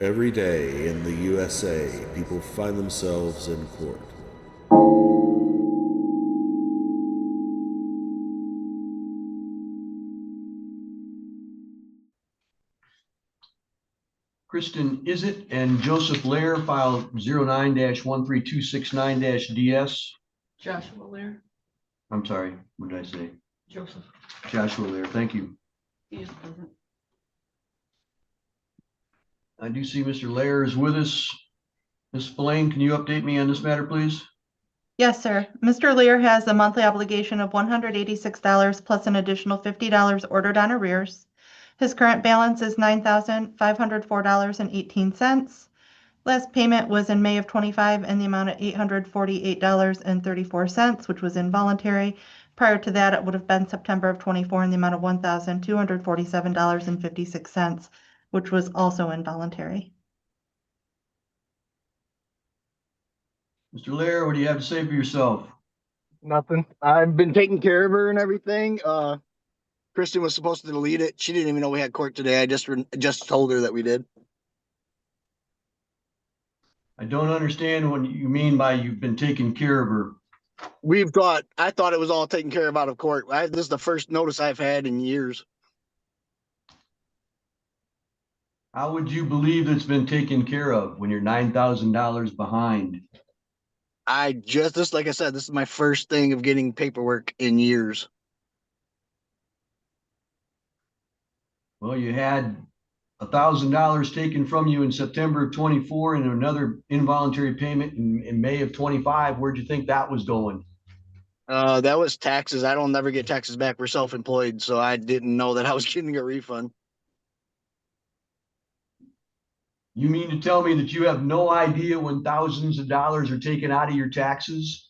Every day in the USA, people find themselves in court. Kristen Izzet and Joseph Lair, file 09-13269-DS. Joshua Lair. I'm sorry, what did I say? Joseph. Joshua Lair, thank you. He is present. I do see Mr. Lair is with us. Ms. Spillane, can you update me on this matter, please? Yes, sir. Mr. Lear has a monthly obligation of $186 plus an additional $50 ordered on arrears. His current balance is $9,504.18. Last payment was in May of 25 in the amount of $848.34, which was involuntary. Prior to that, it would have been September of 24 in the amount of $1,247.56, which was also involuntary. Mr. Lair, what do you have to say for yourself? Nothing. I've been taking care of her and everything. Kristen was supposed to delete it. She didn't even know we had court today. I just told her that we did. I don't understand what you mean by you've been taking care of her. I thought it was all taken care of out of court. This is the first notice I've had in years. How would you believe it's been taken care of when you're $9,000 behind? Just like I said, this is my first thing of getting paperwork in years. Well, you had $1,000 taken from you in September of 24 and another involuntary payment in May of 25. Where'd you think that was going? That was taxes. I don't never get taxes back. We're self-employed, so I didn't know that I was getting a refund. You mean to tell me that you have no idea when thousands of dollars are taken out of your taxes?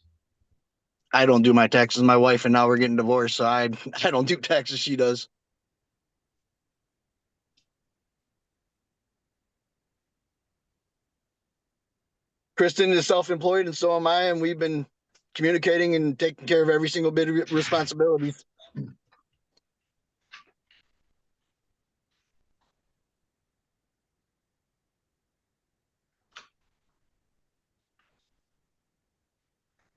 I don't do my taxes. My wife and now we're getting divorced, so I don't do taxes. She does. Kristen is self-employed and so am I, and we've been communicating and taking care of every single bit of responsibilities.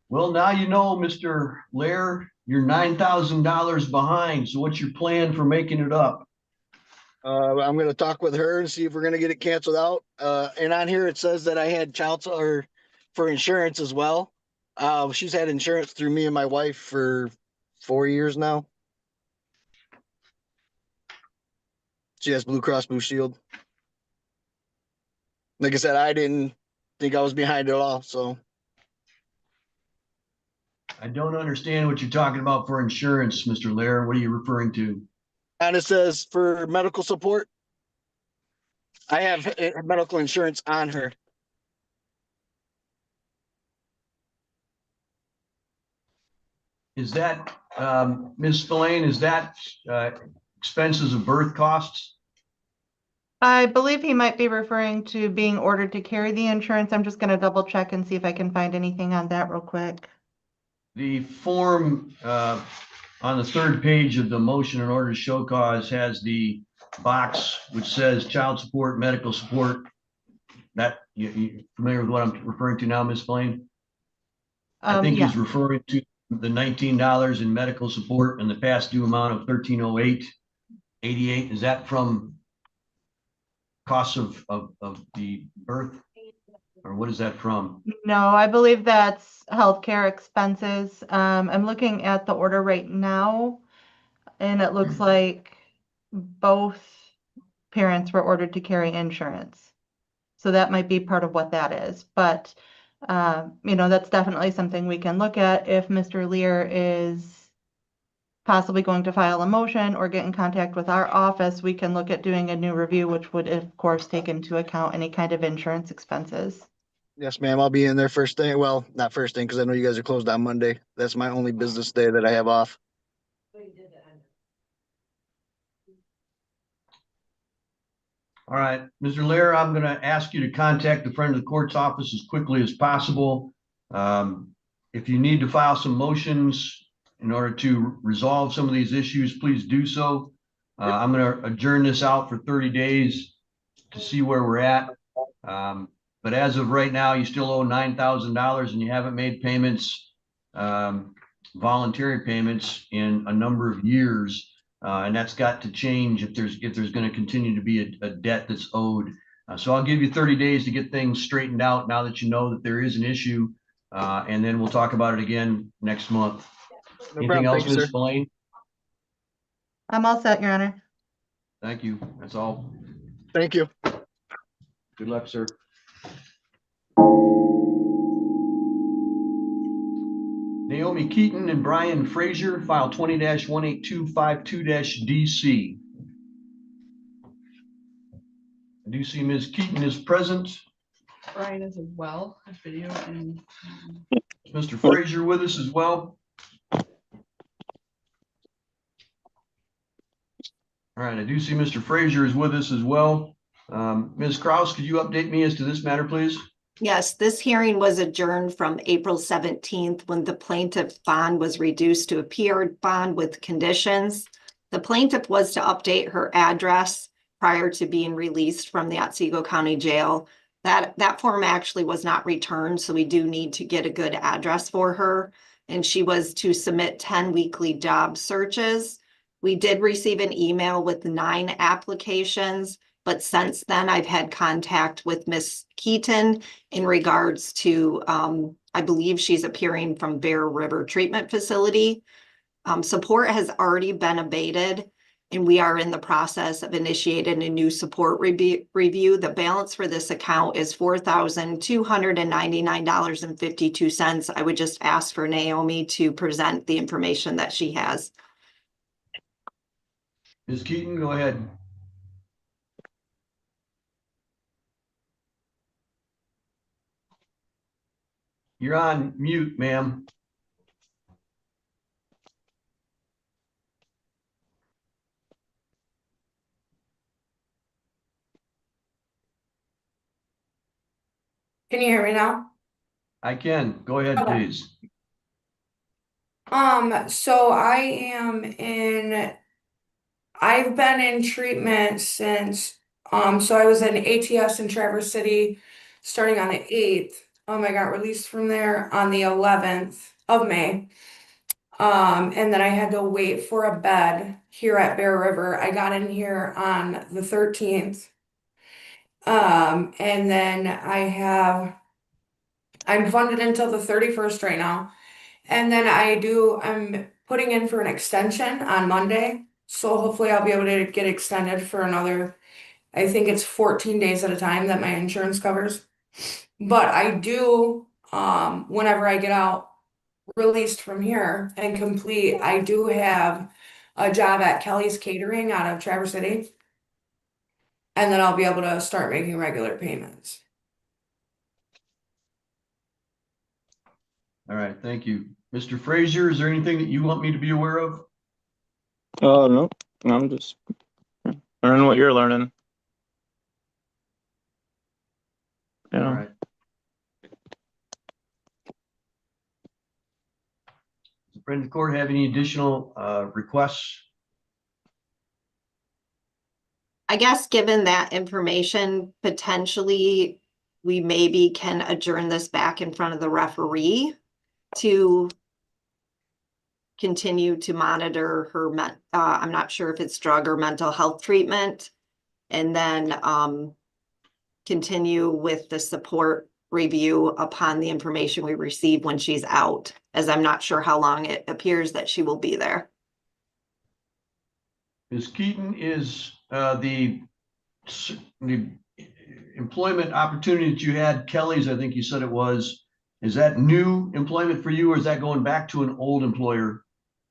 Well, now you know, Mr. Lair, you're $9,000 behind. So what's your plan for making it up? I'm going to talk with her and see if we're going to get it canceled out. And on here, it says that I had for insurance as well. She's had insurance through me and my wife for 4 years now. She has Blue Cross Blue Shield. Like I said, I didn't think I was behind at all. So I don't understand what you're talking about for insurance, Mr. Lair. What are you referring to? and it says for medical support, I have medical insurance on her. Is that, Ms. Spillane, is that expenses of birth costs? I believe he might be referring to being ordered to carry the insurance. I'm just going to double check and see if I can find anything on that real quick. The form on the third page of the motion in order to show cause has the box which says child support, medical support. That you familiar with what I'm referring to now, Ms. Spillane? I think Yeah. he's referring to the $19 in medical support and the past due amount of $1308.88. Is that from costs of the birth, or what is that from? No, I believe that's healthcare expenses. I'm looking at the order right now, and it looks like both parents were ordered to carry insurance. So that might be part of what that is. But, that's definitely something we can look at if Mr. Lear is possibly going to file a motion or get in contact with our office. We can look at doing a new review, which would, of course, take into account any kind of insurance expenses. Yes, ma'am. I'll be in there first thing. Well, not first thing because I know you guys are closed on Monday. That's my only business day that I have off. All right, Mr. Lair, I'm going to ask you to contact the friend of the court's office as quickly as possible. If you need to file some motions in order to resolve some of these issues, please do so. I'm going to adjourn this out for 30 days to see where we're at. But as of right now, you still owe $9,000 and you haven't made payments, voluntary payments in a number of years. And that's got to change if there's going to continue to be a debt that's owed. So I'll give you 30 days to get things straightened out now that you know that there is an issue. And then we'll talk about it again next month. No Anything problem. else, Thank you, Ms. sir. Spillane? I'm all set, Your Honor. Thank you. That's all. Thank you. Good luck, sir. Naomi Keaton and Brian Frazier, file 20-18252-DC. I do see Ms. Keaton is present. Brian is as well, his video and. Is Mr. Frazier with us as well? All right, I do see Mr. Frazier is with us as well. Ms. Kraus, could you update me as to this matter, please? Yes, this hearing was adjourned from April 17th when the plaintiff bond was reduced to a PR bond with conditions. The plaintiff was to update her address prior to being released from the Otsego County Jail. That form actually was not returned, so we do need to get a good address for her. And she was to submit 10 weekly job searches. We did receive an email with 9 applications, but since then I've had contact with Miss Keaton in regards to, I believe she's appearing from Bear River Treatment Facility. Support has already been abated and we are in the process of initiating a new support review. The balance for this account is $4,299.52. I would just ask for Naomi to present the information that she has. Ms. Keaton, go ahead. You're on mute, ma'am. Can you hear me now? I can. Go ahead, Okay. please. So I've been in treatment since, so I was in ATS in Traverse City starting on the 8th. I got released from there on the 11th of May. And then I had to wait for a bed here at Bear River. I got in here on the 13th. And then I'm funded until the 31st right now. And then I'm putting in for an extension on Monday. So hopefully I'll be able to get extended for another, I think it's 14 days at a time that my insurance covers. But I do, whenever I get out, released from here and complete, I do have a job at Kelly's Catering out of Traverse City. And then I'll be able to start making regular payments. All right, thank you. Mr. Frazier, is there anything that you want me to be aware of? No, I'm just learning what you're learning. All Yeah. right. Does the friend of the court have any additional requests? I guess given that information, potentially we maybe can adjourn this back in front of the referee to continue to monitor her, I'm not sure if it's drug or mental health treatment. And then continue with the support review upon the information we receive when she's out, as I'm not sure how long it appears that she will be there. Ms. Keaton, is the employment opportunity that you had, Kelly's, I think you said it was, is that new employment for you or is that going back to an old employer?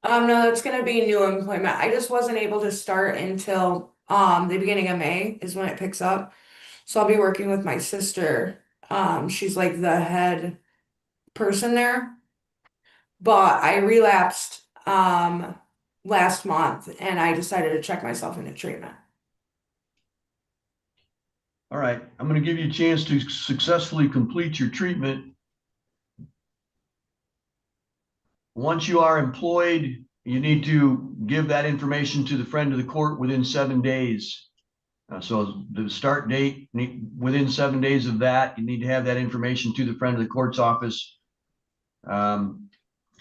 No, it's gonna be new employment. I just wasn't able to start until the beginning of May is when it picks up. So I'll be working with my sister. She's like the head person there. But I relapsed last month and I decided to check myself into treatment. All right, I'm going to give you a chance to successfully complete your treatment. Once you are employed, you need to give that information to the friend of the court within 7 days. So the start date, within 7 days of that, you need to have that information to the friend of the court's office.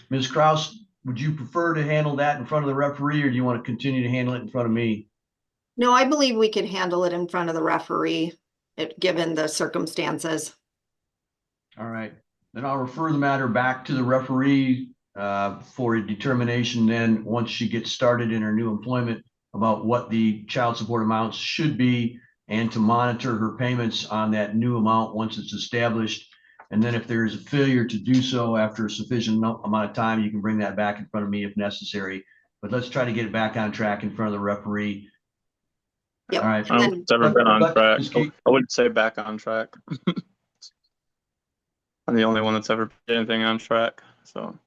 Ms. Kraus, would you prefer to handle that in front of the referee, or do you want to continue to handle it in front of me? No, I believe we can handle it in front of the referee, given the circumstances. All right, then I'll refer the matter back to the referee for a determination then, once she gets started in her new employment, about what the child support amounts should be, and to monitor her payments on that new amount once it's established. And then if there's a failure to do so after a sufficient amount of time, you can bring that back in front of me if necessary. But let's try to get it back on track in front of the referee. Yep. All right. And then It's ever been on track. Ms. Keaton. I wouldn't say back on track. I'm the only one that's ever put anything on track. So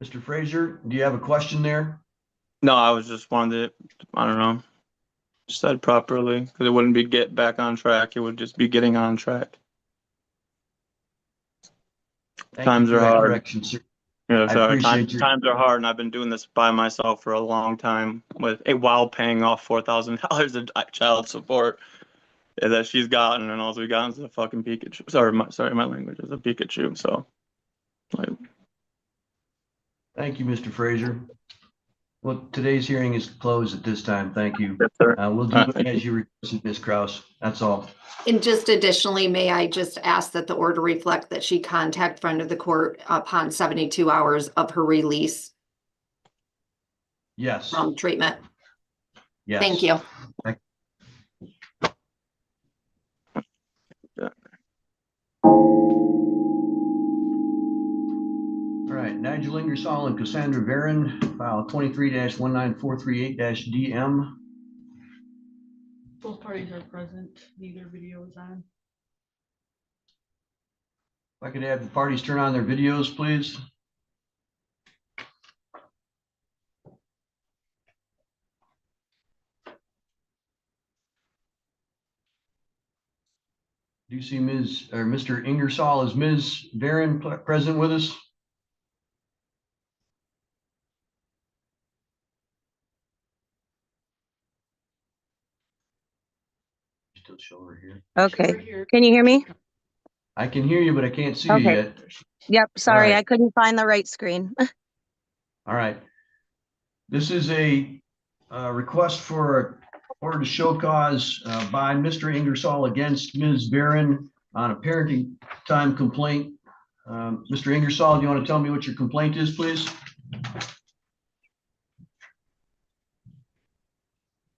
Mr. Frazier, do you have a question there? no, I was just wanted to, I don't know, said properly, because it wouldn't be get back on track. It would just be getting on track. Thank Times you are for that hard. correction, sir. Yeah, I sorry. appreciate your. Times are hard, and I've been doing this by myself for a long time while paying off $4,000 of child support that she's gotten, and all we gotten is a fucking Pikachu. Sorry, my language is a Pikachu. So, like, Thank you, Mr. Frazier. Well, today's hearing is closed at this time. Thank you. yes, sir. We'll do it as you requested, Ms. Kraus. That's all. And just additionally, may I just ask that the order reflect that she contact friend of the court upon 72 hours of her release Yes. from treatment? Yes. Thank you. All right, Nigel Ingersoll and Cassandra Varen, file 23-19438-DM. Both parties are present. Neither video is on. If I could have the parties turn on their videos, please. Do you see Ms. or Mr. Ingersoll? Is Ms. Varen present with us? Still show her here. Right Okay, here. can you hear me? I can hear you, but I can't see you Okay. yet. Yep, sorry, right. I couldn't find the right screen. All right. This is a request for order to show cause by Mr. Ingersoll against Ms. Varen on a parenting time complaint. Mr. Ingersoll, do you want to tell me what your complaint is, please?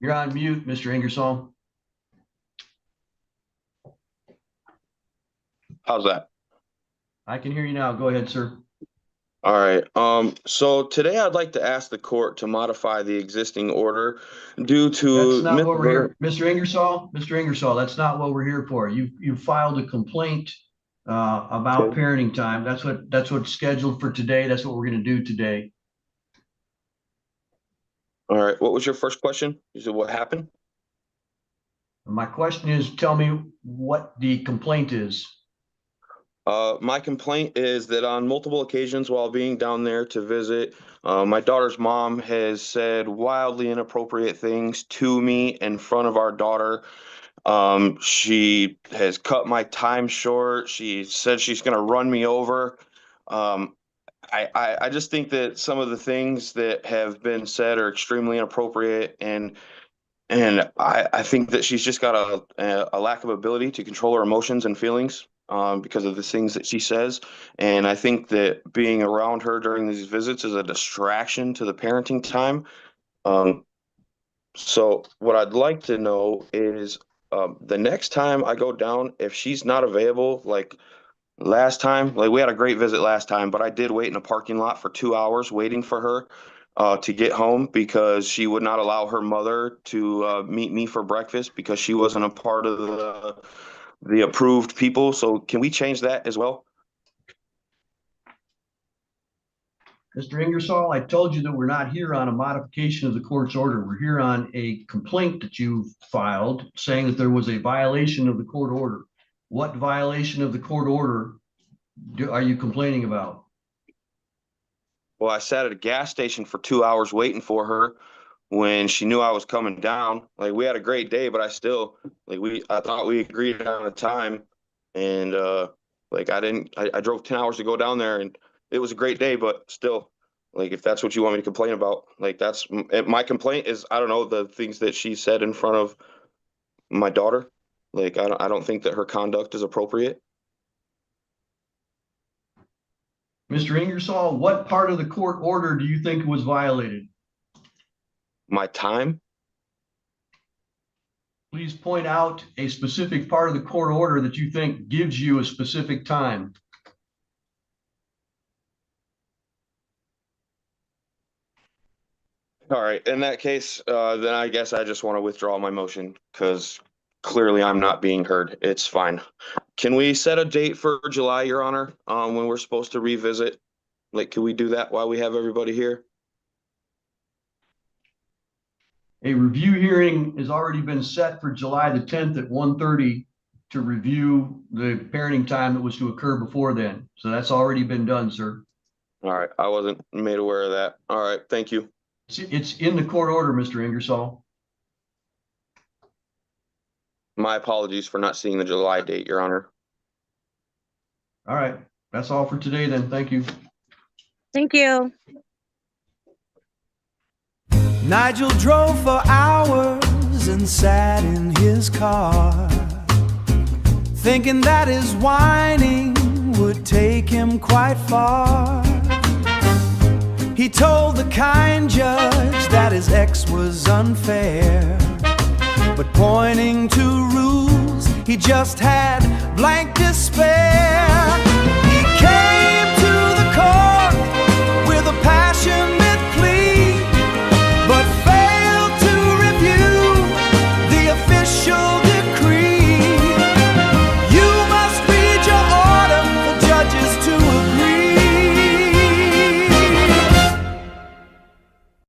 You're on mute, Mr. Ingersoll. How's that? I can hear you now. Go ahead, sir. All right. So today I'd like to ask the court to modify the existing order due to That's not what we're here, Mr. Ingersoll. Mr. Ingersoll, that's not what we're here for. You filed a complaint about Okay. parenting time. That's what's scheduled for today. That's what we're going to do today. All right. What was your first question? You said what happened? My question is, tell me what the complaint is. My complaint is that on multiple occasions while being down there to visit, my daughter's mom has said wildly inappropriate things to me in front of our daughter. She has cut my time short. She said she's going to run me over. I just think that some of the things that have been said are extremely inappropriate, and I think that she's just got a lack of ability to control her emotions and feelings because of the things that she says. And I think that being around her during these visits is a distraction to the parenting time. So what I'd like to know is the next time I go down, if she's not available, like last time, like we had a great visit last time, but I did wait in a parking lot for 2 hours waiting for her to get home because she would not allow her mother to meet me for breakfast because she wasn't a part of the approved people. So can we change that as well? Mr. Ingersoll, I told you that we're not here on a modification of the court's order. We're here on a complaint that you filed saying that there was a violation of the court order. What violation of the court order are you complaining about? Well, I sat at a gas station for 2 hours waiting for her when she knew I was coming down. Like, we had a great day, but I still, like, I thought we agreed on a time, and like, I drove 10 hours to go down there, and it was a great day, but still, like, if that's what you want me to complain about, like, that's my complaint is, I don't know, the things that she said in front of my daughter. Like, I don't think that her conduct is appropriate. Mr. Ingersoll, what part of the court order do you think was violated? My time. Please point out a specific part of the court order that you think gives you a specific time. All right. In that case, then I guess I just want to withdraw my motion because clearly I'm not being heard. It's fine. Can we set a date for July, Your Honor, when we're supposed to revisit? Like, can we do that while we have everybody here? A review hearing has already been set for July the 10th at 1:30 to review the parenting time that was to occur before then. So that's already been done, sir. All right. I wasn't made aware of that. All right. Thank you. It's in the court order, Mr. Ingersoll. My apologies for not seeing the July date, Your Honor. All right. That's all for today then. Thank you. Thank you. Nigel drove for hours and sat in his car, thinking that his whining would take him quite far. He told the kind judge that his ex was unfair, but pointing to rules he just had blank